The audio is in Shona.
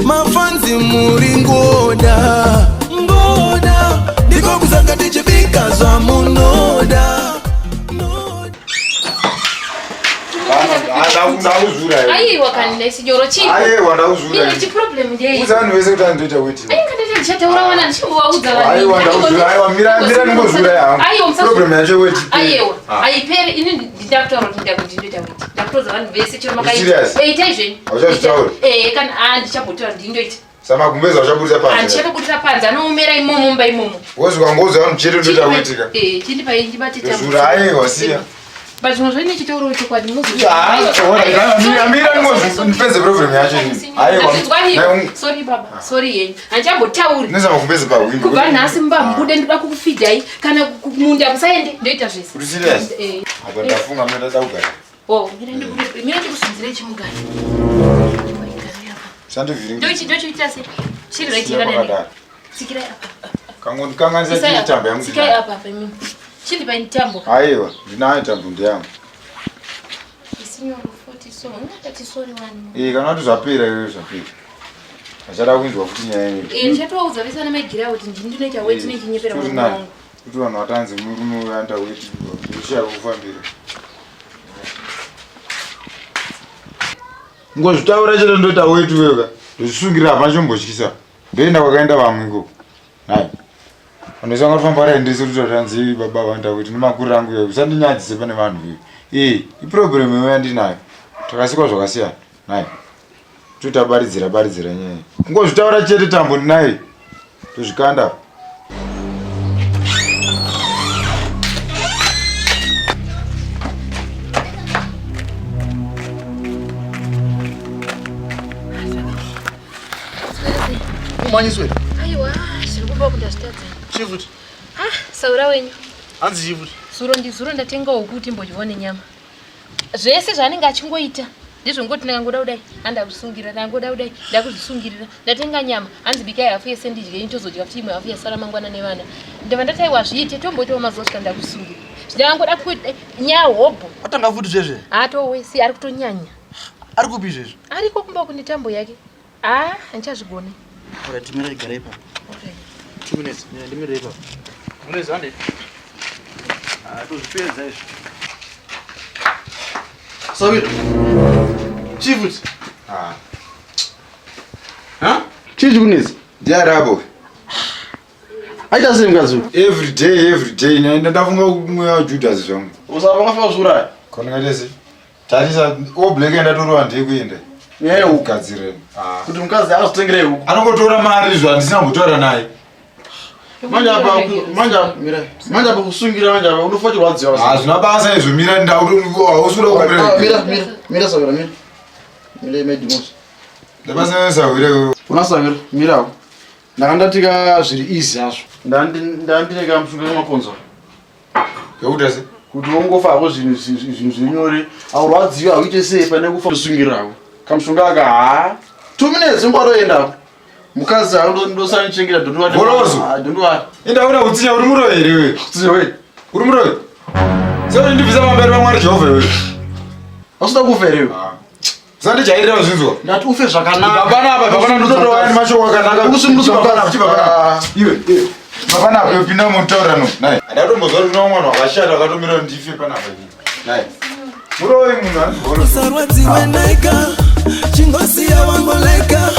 mafanzi muri ngoda ndiko kuzanga tichibika zva munoda. Aiwa kanile sinyoro chipo. Aiwa ndauzura. Ini problem ndei. Uzani wese kuti ndoita weti. Aikandeta ndichataura wana ndichimbowaudza vanhu. Aiwa ndauzura. Aiwa mira ngozura yangu. Aiwa problem yacho weti. Aiwa. Aipere ini ndakutaura kuti ndoita weti. Ndakutoza vanhu vese chero makaita. Taizveni. Auchazvitaura. Kana ndichabhutora ndindoita. Mumagumbeze uchabudisa panze. Ndichakabudisa panze anomera imomo mba imomo. Wozwa ngozi vanhu chete ndoita weti ka. Tindipai ndibati tabu. Zura aiwa siya. But zvino chitauro chokwadi muzi. Mira ngozipedze problem yacho ini. Aiwa. Sorry baba. Sorry yenyu. Handichambotauri. Neza magumbeze pa window. Kubva nhasi mbambude ndoda kukufidhai kana kumunda musaende ndoita zvese. Uri serious? Apa ndafunga mimi ndada kugara. Mira ndikusunzire chimugari. Ndochiita sei? Chiri right yakadai. Tsikira apa. Kanganisa chitambo yangu. Tsikira apa pemini. Chindi pa ntambo. Aiwa, ndinayo tambo ndiyangu. Isinyoro 40 so. Ngati sorry wani. Kana kuti zvapera iwe zvapera. Achada kuinzwa kuti nyaya iyi. Ndichatouza vese ana magira kuti ndinoita weti nechinyepera mwangu. Kuti vanhu vatanzi murume uyaenda weti. Ndoshiya kufambira. Ngozvitaura chete ndoita weti weka. Ndozvisungira apa chombotyisa. Ndoenda kwakaenda vamwe iko. Hai. Andosanga kufamba raendese kuti tanzi baba vanda kuti nemakuru rangu yo usandinyadzise pane vanhu iyo. Iproblem yandinayo. Takasikwa zvakasiyana. Hai. Tutabaridzira nyaya. Ngozvitaura chete tambo ndinayo. Tozvikanda. Umanyiswe? Aiwa, sirikuba kundastadza. Chivuti. Saura wenyu. Hanzi chivuti. Zuro ndatenga ukuti mbojivone nyama. Zvese zvanenge achingoita ndizvo ngoti ndakangoda kudai andakusungira ndangoda kudai ndakuzvisungirira ndatenga nyama hanzi bikai hafu yese ndidye nitozodya futi imwe hafu yasara mangwana nevana ndava ndataiwa zviite tomboitawo mazuva svika ndakusungira zvindangoda kuti nyahobho atanga futi zvezve atowesi ari kutonyanya ari kupi zvezve ariko kumba kune tambo yake handichazvigone ora timira igara ipapo 2 minutes ndimira ipapo unezi hande tozvipedza izvo Sabir. Chivuti. Chiji kunezi. Ndiarabo. Aita sei mkazi? Every day ndafunga kumwe Judas zvangu. Usaba ngafa uzuraya. Kona ngatese. Tarisa obleke ndatorwa ndikuenda. Ugadzire. Kuti mkazi azotengere huko. Anongotora mari zvo andisina kutora naye. Manja apa kusungira manja apa unofacho wadziwa. Zvina basa izvo mira ndauri ausura kubreka. Mira Sabira mira. Mira medimos. Ndabasa Sabira. Unasabira mira. Ndakandatika zviri easy azvo. Ndandineka musunga makonzo. Yaudase. Kuti ungofako zvinhu zvinyore aurwadziwa uite sei pane kufa kusungirawo. Kamusunga aka 2 minutes ngwaroenda. Mukazi ndosanichengera donwa. Borozo. Donwa. Indaona kutsinya uri muro here wewe. Kutsinya wewe. Uri muro. Sasa ndibvisa mambere pamwari Jehova wewe. Asuda kuferewe. Sandi chairira zvinzwa. Ndati ufe zvakanaka. Babana ndoto wani macho wakanaka. Kusimudza babana. Iwe. Babana apinda mutaura no. Nai. Ndatombozwa kuti mwana wakashata akatomira ndife panapa. Nai. Muro wewe munhu andibona. Sarwadziwe naika. Chingosi ya wangoleka.